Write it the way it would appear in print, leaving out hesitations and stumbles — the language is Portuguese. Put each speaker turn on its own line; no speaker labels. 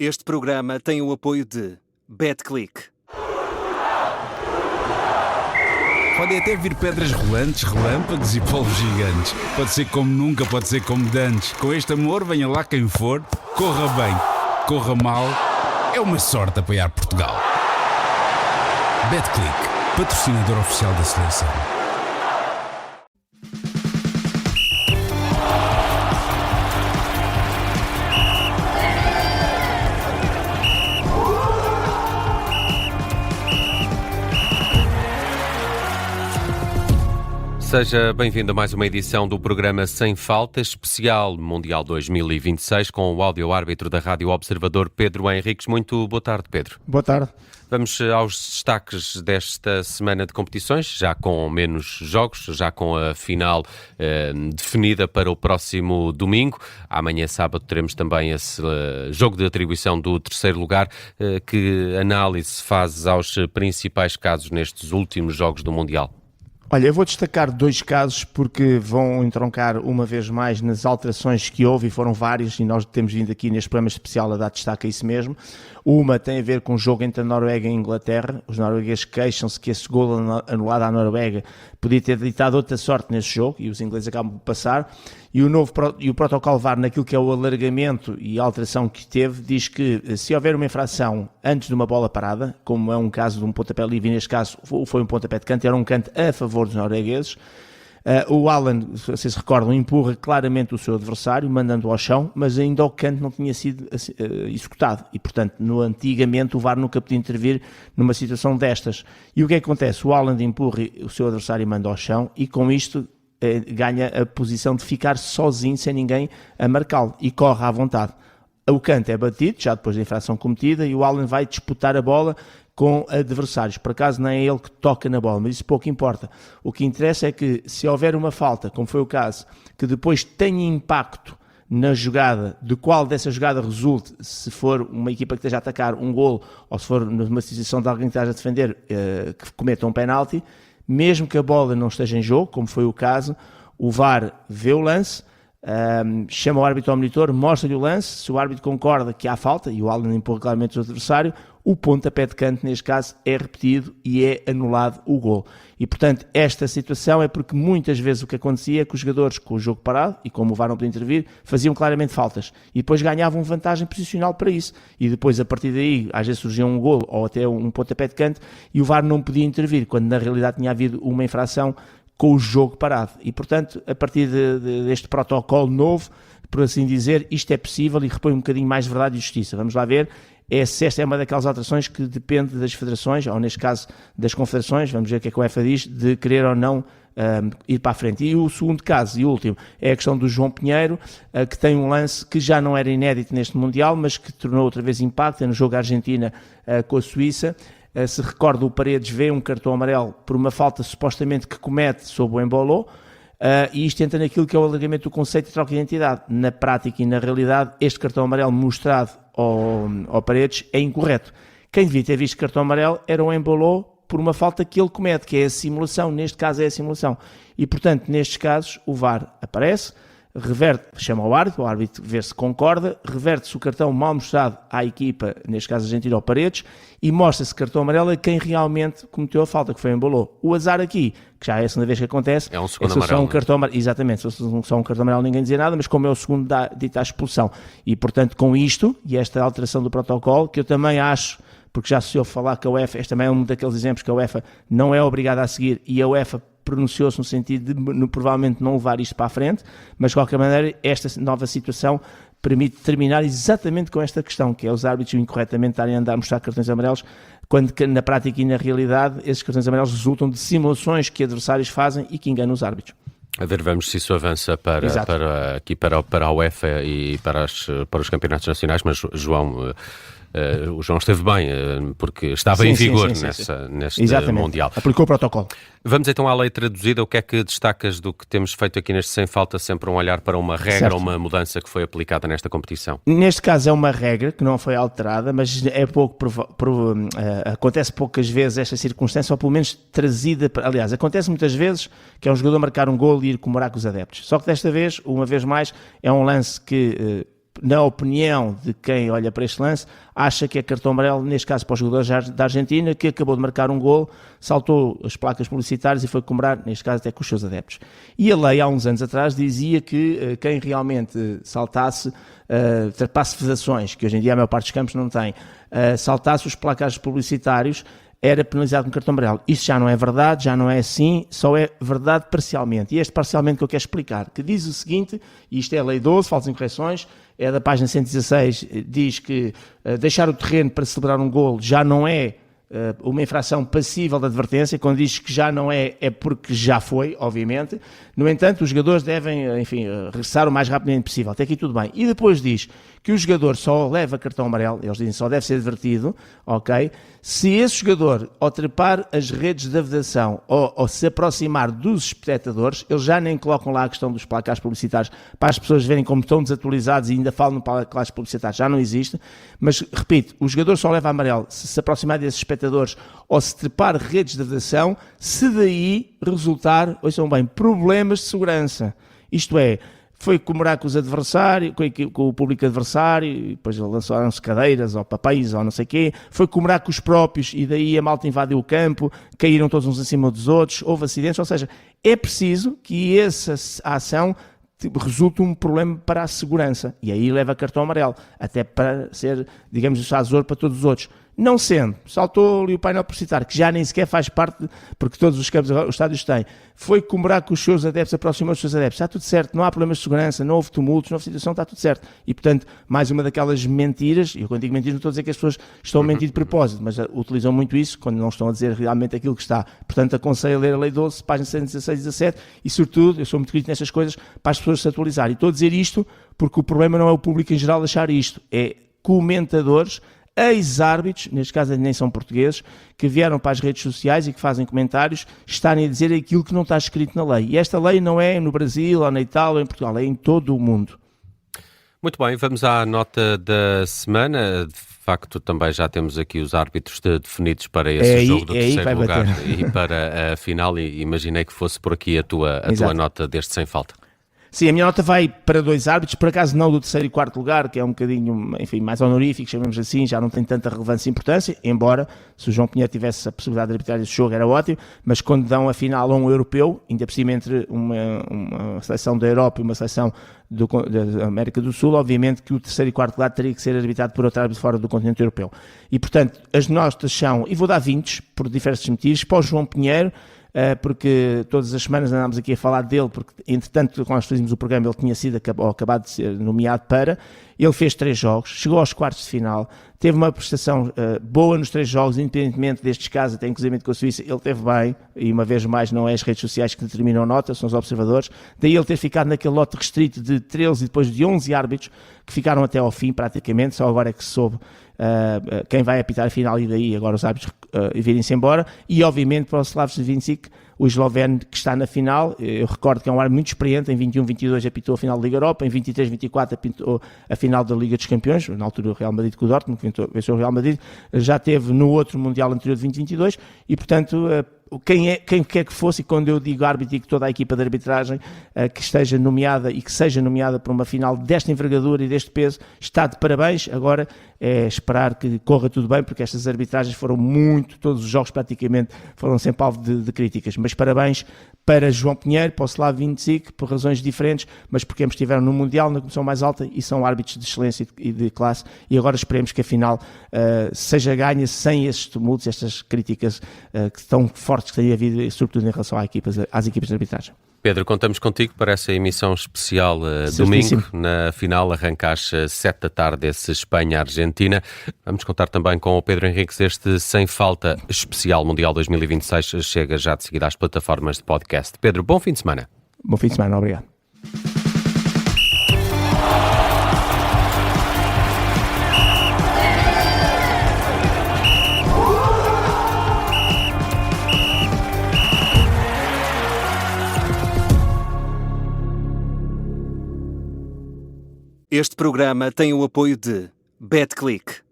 Este programa tem o apoio de BetClick.
Podem até vir pedras rolantes, relâmpagos e polvos gigantes. Pode ser como nunca, pode ser como dantes. Com este amor, venha lá quem for, corra bem, corra mal. É uma sorte apoiar Portugal. BetClick, patrocinador oficial da seleção.
Seja bem-vindo a mais uma edição do programa Sem Falta, especial Mundial 2026, com o áudio-árbitro da Rádio Observador, Pedro Henriques. Muito boa tarde, Pedro.
Boa tarde.
Vamos aos destaques desta semana de competições, já com menos jogos, já com a final definida para o próximo domingo. Amanhã, sábado, teremos também esse jogo de atribuição do terceiro lugar. Que análise fazes aos principais casos nestes últimos jogos do Mundial?
Olha, eu vou destacar dois casos porque vão entroncar uma vez mais nas alterações que houve, e foram várias, e nós temos vindo aqui neste programa especial a dar destaque a isso mesmo. Uma tem a ver com o jogo entre a Noruega e a Inglaterra. Os noruegueses queixam-se que esse golo anulado à Noruega podia ter ditado outra sorte nesse jogo, e os ingleses acabam por passar. E o protocolo VAR, naquilo que é o alargamento e a alteração que teve, diz que se houver uma infração antes de uma bola parada, como é um caso de um pontapé livre, e neste caso foi um pontapé de canto, era um canto a favor dos noruegueses, o Haaland, se vocês se recordam, empurra claramente o seu adversário, mandando-o ao chão, mas ainda o canto não tinha sido executado. E, portanto, antigamente o VAR nunca podia intervir numa situação destas. E o que é que acontece? O Haaland empurra o seu adversário e manda ao chão, e com isto ganha a posição de ficar sozinho, sem ninguém a marcá-lo, e corre à vontade. O canto é batido, já depois da infração cometida, e o Haaland vai disputar a bola com adversários. Por acaso não é ele que toca na bola, mas isso pouco importa. O que interessa é que, se houver uma falta, como foi o caso, que depois tenha impacto na jogada, de qual dessa jogada resulte, se for uma equipa que esteja a atacar um golo, ou se for numa situação de alguém que esteja a defender, que cometa um penalti, mesmo que a bola não esteja em jogo, como foi o caso, o VAR vê o lance, chama o árbitro ao monitor, mostra-lhe o lance. Se o árbitro concorda que há falta, e o Haaland empurra claramente o adversário, o pontapé de canto, neste caso, é repetido e é anulado o gol. E, portanto, esta situação é porque muitas vezes o que acontecia é que os jogadores, com o jogo parado, e como o VAR não podia intervir, faziam claramente faltas, e depois ganhavam vantagem posicional para isso. E depois, a partir daí, às vezes surgia um gol ou até um pontapé de canto, e o VAR não podia intervir, quando na realidade tinha havido uma infração com o jogo parado. E, portanto, a partir deste protocolo novo, por assim dizer, isto é possível e repõe um bocadinho mais verdade e justiça. Vamos lá ver se esta é uma daquelas alterações que depende das federações, ou neste caso das confederações. Vamos ver o que é que a UEFA diz, de querer ou não ir para a frente. E o segundo caso, e último, é a questão do João Pinheiro, que tem um lance que já não era inédito neste Mundial, mas que tornou outra vez impacto, é no jogo Argentina com a Suíça. Se recorda, o Paredes vê um cartão amarelo por uma falta supostamente que comete sob o Emboló, e isto entra naquilo que é o alargamento do conceito de troca de identidade. Na prática e na realidade, este cartão amarelo mostrado ao Paredes é incorreto. Quem devia ter visto cartão amarelo era o Emboló por uma falta que ele comete, que é a simulação. Neste caso é a simulação. E, portanto, nestes casos, o VAR aparece, reverte, chama o árbitro vê se concorda, reverte-se o cartão mal mostrado à equipa, neste caso a Argentina, ao Paredes, e mostra-se cartão amarelo a quem realmente cometeu a falta, que foi Emboló. O azar aqui, que já é a segunda vez que acontece,
é um segundo amarelo.
Só um cartão amarelo, exatamente, se fosse só um cartão amarelo ninguém dizia nada, mas como é o segundo, dá dita a expulsão. E, portanto, com isto, e esta alteração do protocolo, que eu também acho, porque já se ouve falar que a UEFA, este também é um daqueles exemplos que a UEFA não é obrigada a seguir, e a UEFA pronunciou-se no sentido de provavelmente não levar isto para a frente, mas de qualquer maneira esta nova situação permite terminar exatamente com esta questão, que é os árbitros incorretamente estarem a andar a mostrar cartões amarelos, quando na prática e na realidade esses cartões amarelos resultam de simulações que adversários fazem e que enganam os árbitros.
A ver, vamos se isso avança para a UEFA e para os campeonatos nacionais, mas João... o João esteve bem, porque estava em vigor neste
Exatamente.
Mundial.
Aplicou o protocolo.
Vamos então à lei traduzida. O que é que destacas do que temos feito aqui neste Sem Falta, sempre um olhar para uma regra ou uma mudança que foi aplicada nesta competição?
Neste caso é uma regra que não foi alterada, mas é pouco acontece poucas vezes esta circunstância, ou pelo menos trazida, aliás, acontece muitas vezes que é um jogador marcar um golo e ir comemorar com os adeptos. Só que desta vez, uma vez mais, é um lance que na opinião de quem olha para este lance, acha que é cartão amarelo, neste caso para o jogador da Argentina, que acabou de marcar um gol, saltou as placas publicitárias e foi comemorar, neste caso até com os seus adeptos. E a lei, há uns anos atrás, dizia que quem realmente saltasse, ultrapasse vedações, que hoje em dia a maior parte dos campos não tem, saltasse os placares publicitários, era penalizado com cartão amarelo. Isso já não é verdade, já não é assim, só é verdade parcialmente. E este parcialmente que eu quero explicar, que diz o seguinte, e isto é a Lei 12, faltas e incorreções, é da página 116, diz que deixar o terreno para celebrar um golo já não é uma infração passível de advertência. Quando diz que já não é, é porque já foi, obviamente. No entanto, os jogadores devem, enfim, regressar o mais rapidamente possível. Até aqui tudo bem. E depois diz que o jogador só leva cartão amarelo, eles dizem só deve ser advertido, ok? Se esse jogador, ao trepar as redes da vedação ou se aproximar dos espectadores, eles já nem colocam lá a questão dos placares publicitários para as pessoas verem como estão desatualizados e ainda falam no placares publicitários, já não existe. Mas, repito, o jogador só leva amarelo se aproximar desses espectadores ou se trepar redes de vedação, se daí resultar, ouçam bem, problemas de segurança. Isto é, foi comemorar com os adversários, com o público adversário, e depois lançaram-se cadeiras ou papéis ou não sei o quê, foi comemorar com os próprios e daí a malta invadiu o campo, caíram todos uns acima dos outros, houve acidentes, ou seja, é preciso que essa ação resulte um problema para a segurança e aí leva cartão amarelo, até para ser, digamos, o azor para todos os outros. Não sendo, saltou ali o painel publicitário, que já nem sequer faz parte, porque todos os campos, os estádios têm, foi comemorar com os seus adeptos, aproximou dos seus adeptos, está tudo certo, não há problemas de segurança, não houve tumultos, não houve situação, está tudo certo. E, portanto, mais uma daquelas mentiras, e eu quando digo mentiras não estou a dizer que as pessoas estão a mentir de propósito, mas utilizam muito isso quando não estão a dizer realmente aquilo que está. Portanto, aconselho a ler a Lei 12, páginas 116 e 17, e, sobretudo, eu sou muito crítico nestas coisas, para as pessoas se atualizarem. E estou a dizer isto porque o problema não é o público em geral achar isto, é comentadores, ex-árbitros, neste caso nem são portugueses, que vieram para as redes sociais e que fazem comentários, estarem a dizer aquilo que não está escrito na lei. E esta lei não é no Brasil, ou na Itália, ou em Portugal, é em todo o mundo.
Muito bem, vamos à nota da semana. De facto, também já temos aqui os árbitros definidos para esse jogo do terceiro lugar e para a final, e imaginei que fosse por aqui a tua nota deste Sem Falta.
Sim, a minha nota vai para 2 árbitros, por acaso não do terceiro e quarto lugar, que é um bocadinho, enfim, mais honorífico, chamemos assim, já não tem tanta relevância e importância, embora se o João Pinheiro tivesse a possibilidade de arbitrar esse jogo era ótimo, mas quando dão a final a um europeu, ainda por cima entre uma seleção da Europa e uma seleção da América do Sul, obviamente que o terceiro e quarto lugar teria que ser arbitrado por outro árbitro fora do continente europeu. E, portanto, as notas são, e vou dar 20, por diversos motivos, para o João Pinheiro, porque todas as semanas andámos aqui a falar dele, porque entretanto quando nós fizemos o programa ele tinha sido acabado de ser nomeado para, ele fez 3 jogos, chegou aos quartos de final, teve uma prestação boa nos 3 jogos, independentemente destes casos, até inclusive com a Suíça, ele teve bem, e uma vez mais não é as redes sociais que determinam a nota, são os observadores, daí ele ter ficado naquele lote restrito de 13 e depois de 11 árbitros, que ficaram até ao fim praticamente, só agora é que se soube quem vai apitar a final e daí agora os árbitros virem-se embora, e obviamente para o Slavoj Žižek, o esloveno que está na final. Eu recordo que é um árbitro muito experiente, em 21-22 apitou a final da Liga Europa, em 23-24 apitou a final da Liga dos Campeões, na altura o Real Madrid com o Dortmund, que venceu o Real Madrid, já teve no outro Mundial anterior de 2022 e portanto quem quer que fosse, e quando eu digo árbitro, digo toda a equipa de arbitragem que esteja nomeada e que seja nomeada para uma final desta envergadura e deste peso, está de parabéns. Agora é esperar que corra tudo bem, porque estas arbitragens foram todos os jogos praticamente foram sempre alvo de críticas, mas parabéns para João Pinheiro, para o Slavoj Žižek, por razões diferentes, mas porque ambos estiveram no Mundial, na comissão mais alta, e são árbitros de excelência e de classe, e agora esperemos que a final seja ganha sem estes tumultos, estas críticas que estão fortes que têm havido, sobretudo em relação às equipas de arbitragem.
Pedro, contamos contigo para essa emissão especial domingo. Na final arranca às 7 da tarde esse Espanha-Argentina. Vamos contar também com o Pedro Henriques. Este Sem Falta especial Mundial 2026 chega já de seguida às plataformas de podcast. Pedro, bom fim de semana.
Bom fim de semana, obrigado.
Este programa tem o apoio de BetClick.